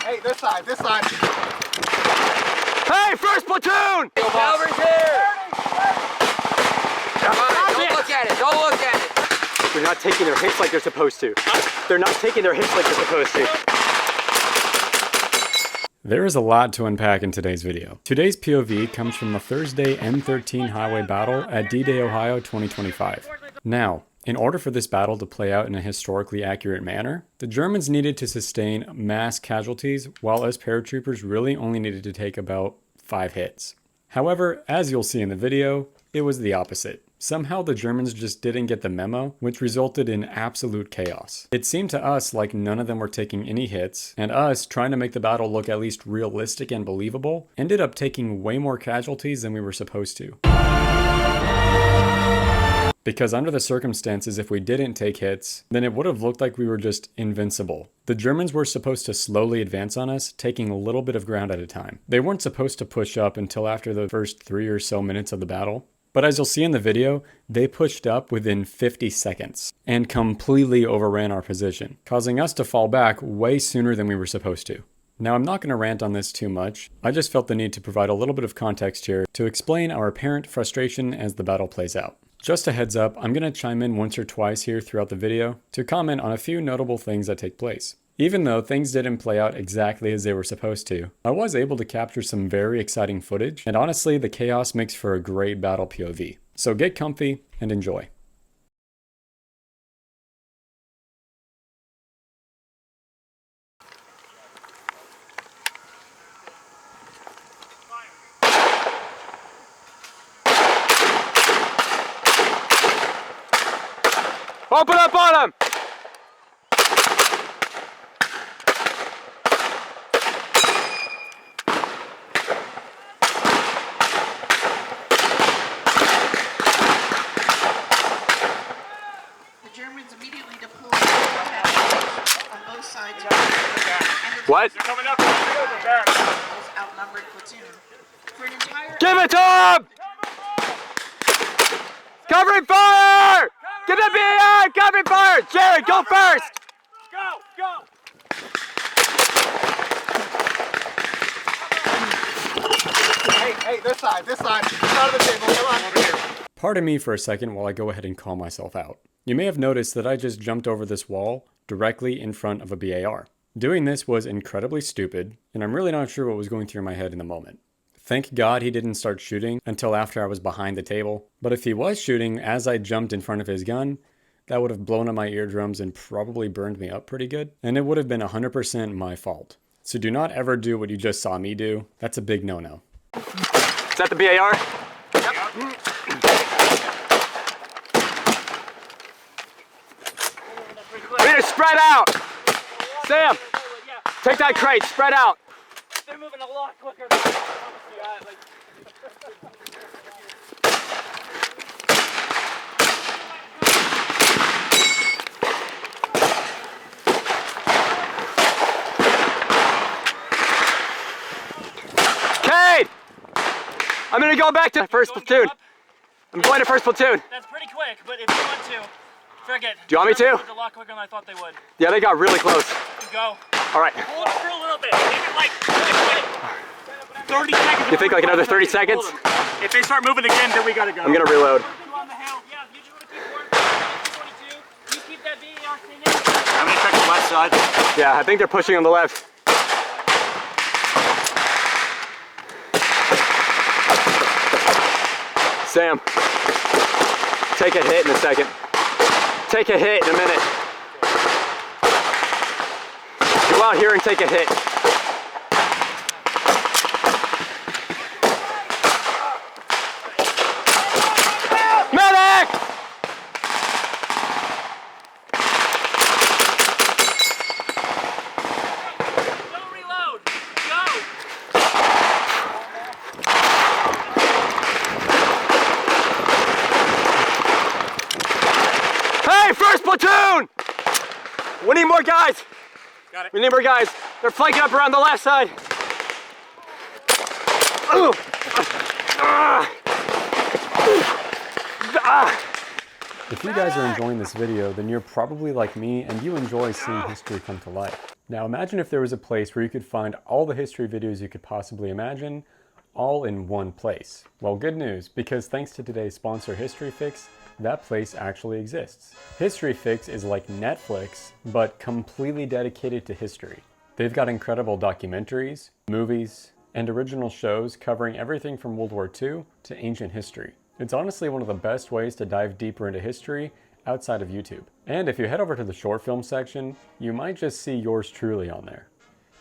Hey, this side, this side. Hey, first platoon! Cavalry's here! Don't look at it, don't look at it. They're not taking their hits like they're supposed to. They're not taking their hits like they're supposed to. There is a lot to unpack in today's video. Today's POV comes from a Thursday M13 highway battle at D-Day, Ohio 2025. Now, in order for this battle to play out in a historically accurate manner, the Germans needed to sustain mass casualties, while us paratroopers really only needed to take about 5 hits. However, as you'll see in the video, it was the opposite. Somehow the Germans just didn't get the memo, which resulted in absolute chaos. It seemed to us like none of them were taking any hits, and us, trying to make the battle look at least realistic and believable, ended up taking way more casualties than we were supposed to. Because under the circumstances, if we didn't take hits, then it would have looked like we were just invincible. The Germans were supposed to slowly advance on us, taking a little bit of ground at a time. They weren't supposed to push up until after the first 3 or so minutes of the battle. But as you'll see in the video, they pushed up within 50 seconds and completely overran our position, causing us to fall back way sooner than we were supposed to. Now, I'm not going to rant on this too much. I just felt the need to provide a little bit of context here to explain our apparent frustration as the battle plays out. Just a heads up, I'm going to chime in once or twice here throughout the video to comment on a few notable things that take place. Even though things didn't play out exactly as they were supposed to, I was able to capture some very exciting footage, and honestly, the chaos makes for a great battle POV. So get comfy and enjoy. Open up on him! What? They're coming up. Outnumbered platoon. For an entire Give it to him! Covering fire! Get the BAR! Covering fire! Jared, go first! Go! Hey, this side of the table, come on. Over here. Pardon me for a second while I go ahead and calm myself out. You may have noticed that I just jumped over this wall directly in front of a BAR. Doing this was incredibly stupid, and I'm really not sure what was going through my head in the moment. Thank God he didn't start shooting until after I was behind the table, but if he was shooting as I jumped in front of his gun, that would have blown up my eardrums and probably burned me up pretty good, and it would have been 100% my fault. So do not ever do what you just saw me do. That's a big no-no. Is that the BAR? Yep. We need to spread out! Sam, take that crate, spread out. They're moving a lot quicker than Cade! I'm gonna go back to first platoon. I'm going to first platoon. That's pretty quick, but if you want to, forget. Do you want me to? A lot quicker than I thought they would. Yeah, they got really close. You go. All right. Hold it for a little bit. Maybe like 30 seconds. You think like another 30 seconds? If they start moving again, then we gotta go. I'm gonna reload. On the hill. Yeah, you just want to keep 22. You keep that BAR thing in. I'm gonna check the left side. Yeah, I think they're pushing on the left. Sam, take a hit in a second. Take a hit in a minute. Go out here and take a hit. Medic! Don't reload. Go. Hey, first platoon! We need more guys. Got it. We need more guys. They're flanking up around the left side. Ooh. If you guys are enjoying this video, then you're probably like me and you enjoy seeing history come to life. Now imagine if there was a place where you could find all the history videos you could possibly imagine, all in one place. Well, good news, because thanks to today's sponsor History Fix, that place actually exists. History Fix is like Netflix, but completely dedicated to history. They've got incredible documentaries, movies, and original shows covering everything from World War II to ancient history. It's honestly one of the best ways to dive deeper into history outside of YouTube. And if you head over to the short film section, you might just see yours truly on there.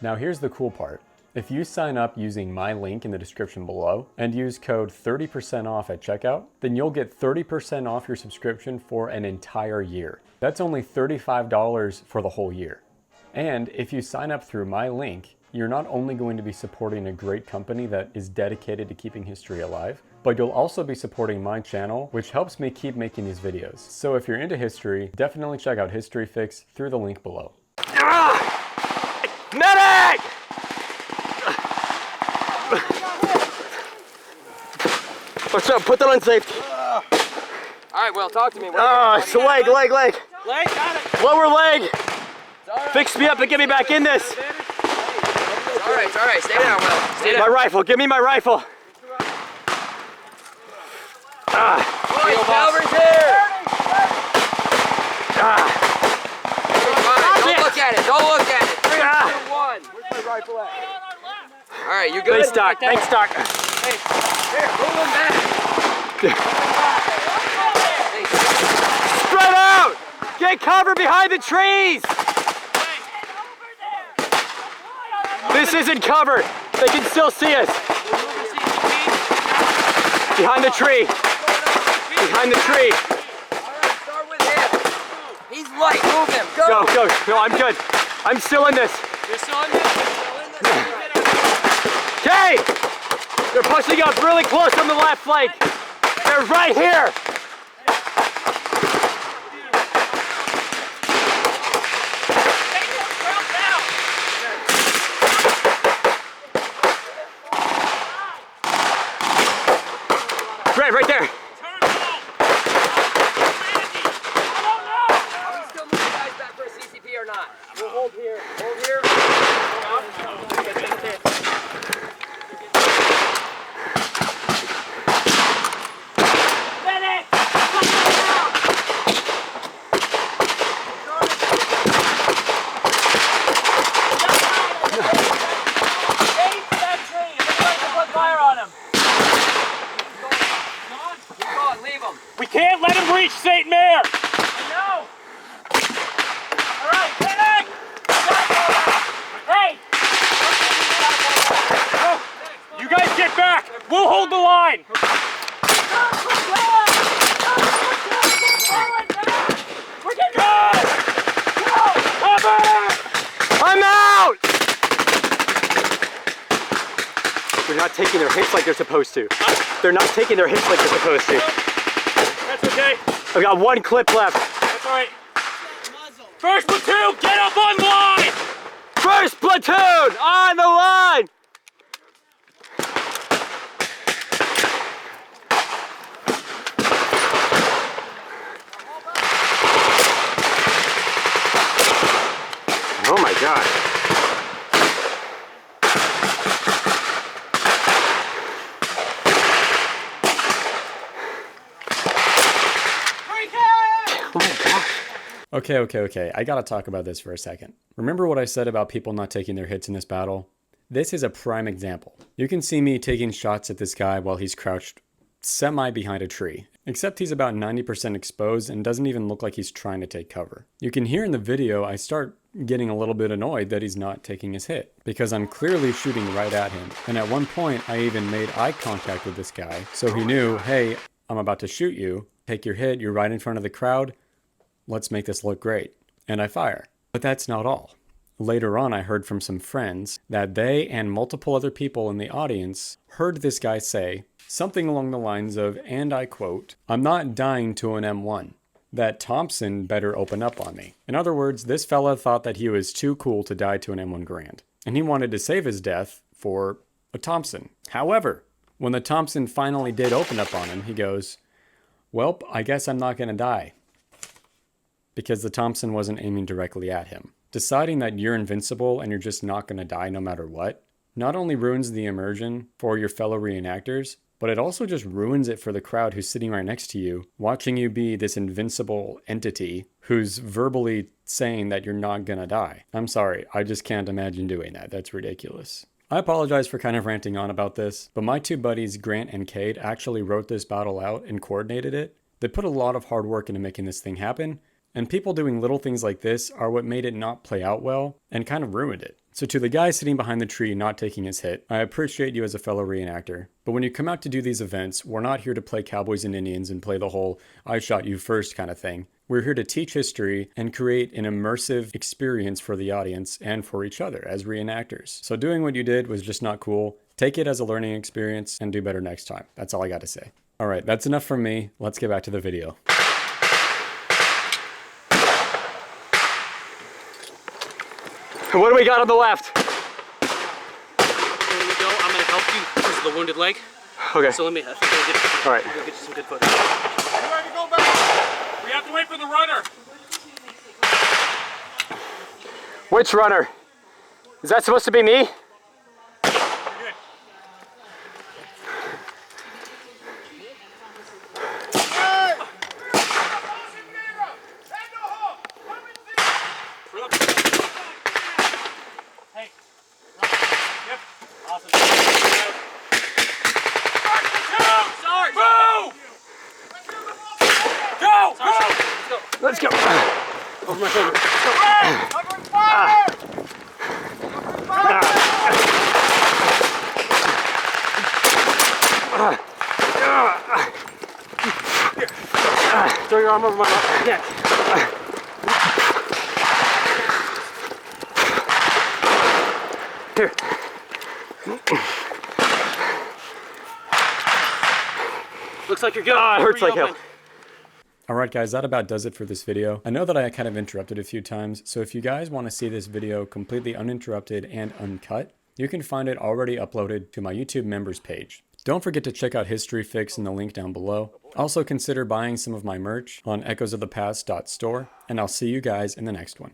Now here's the cool part. If you sign up using my link in the description below and use code 30% off at checkout, then you'll get 30% off your subscription for an entire year. That's only $35 for the whole year. And if you sign up through my link, you're not only going to be supporting a great company that is dedicated to keeping history alive, but you'll also be supporting my channel, which helps me keep making these videos. So if you're into history, definitely check out History Fix through the link below. Medic! What's up? Put that on safety. All right, well, talk to me. It's a leg. Leg, got it. Lower leg. Right. Fix me up and get me back in this. It's all right. Stay down, Will. Stay down. My rifle. Give me my rifle. Calvert's here. Don't look at it. Don't look at it. 3, 2, 1. Where's my rifle at? All right, you good? Thanks, Doc. Thanks, Doc. Hey, here, move him back. Spread out. Get cover behind the trees. This isn't covered. They can still see us. Behind the tree. Behind the tree. Alright, start with him. He's light. Move him. Go. Go. No, I'm good. I'm still in this. You're still in this? Okay. They're pushing up really close on the left flank. They're right here. Right there. Are we still moving guys back for a CCP or not? We'll hold here. Hold here. We can't let him reach St. Mare. I know. All right, medic. Hey. You guys get back. We'll hold the line. We're getting good. Cover. I'm out. They're not taking their hits like they're supposed to. They're not taking their hits like they're supposed to. That's okay. I've got one clip left. That's all right. First platoon, get up on line. First platoon on the line. Oh my God. Okay, I gotta talk about this for a second. Remember what I said about people not taking their hits in this battle? This is a prime example. You can see me taking shots at this guy while he's crouched semi behind a tree, except he's about 90% exposed and doesn't even look like he's trying to take cover. You can hear in the video I start getting a little bit annoyed that he's not taking his hit, because I'm clearly shooting right at him. And at one point I even made eye contact with this guy, so he knew, hey, I'm about to shoot you, take your hit, you're right in front of the crowd, let's make this look great. And I fire. But that's not all. Later on, I heard from some friends that they and multiple other people in the audience heard this guy say something along the lines of, and I quote, "I'm not dying to an M1. That Thompson better open up on me." In other words, this fella thought that he was too cool to die to an M1 Garand, and he wanted to save his death for a Thompson. However, when the Thompson finally did open up on him, he goes, "Welp, I guess I'm not gonna die." Because the Thompson wasn't aiming directly at him. Deciding that you're invincible and you're just not going to die no matter what, not only ruins the immersion for your fellow reenactors, but it also just ruins it for the crowd who's sitting right next to you, watching you be this invincible entity who's verbally saying that you're not gonna die. I'm sorry, I just can't imagine doing that. That's ridiculous. I apologize for kind of ranting on about this, but my two buddies, Grant and Cade, actually wrote this battle out and coordinated it. They put a lot of hard work into making this thing happen, and people doing little things like this are what made it not play out well and kind of ruined it. So to the guy sitting behind the tree not taking his hit, I appreciate you as a fellow reenactor. But when you come out to do these events, we're not here to play cowboys and Indians and play the whole I shot you first kind of thing. We're here to teach history and create an immersive experience for the audience and for each other as reenactors. So doing what you did was just not cool. Take it as a learning experience and do better next time. That's all I got to say. All right, that's enough from me. Let's get back to the video. What do we got on the left? When we go, I'm gonna help you because of the wounded leg. Okay. So let me. I think I'll get, All right. I'll get you some good footage. You ready to go back? We have to wait for the runner. Which runner? Is that supposed to be me? Good. Hey. Yep. Awesome. Sorry. Sorry. Move! Go! Go. Let's go. Over my shoulder. Covering fire! Covering fire! Throw your arm over my neck. Here. Looks like you're good. Ah, it hurts like hell. Alright guys, that about does it for this video. I know that I kind of interrupted a few times, so if you guys want to see this video completely uninterrupted and uncut, you can find it already uploaded to my YouTube members page. Don't forget to check out History Fix in the link down below. Also consider buying some of my merch on echoesofthepast.store, and I'll see you guys in the next one.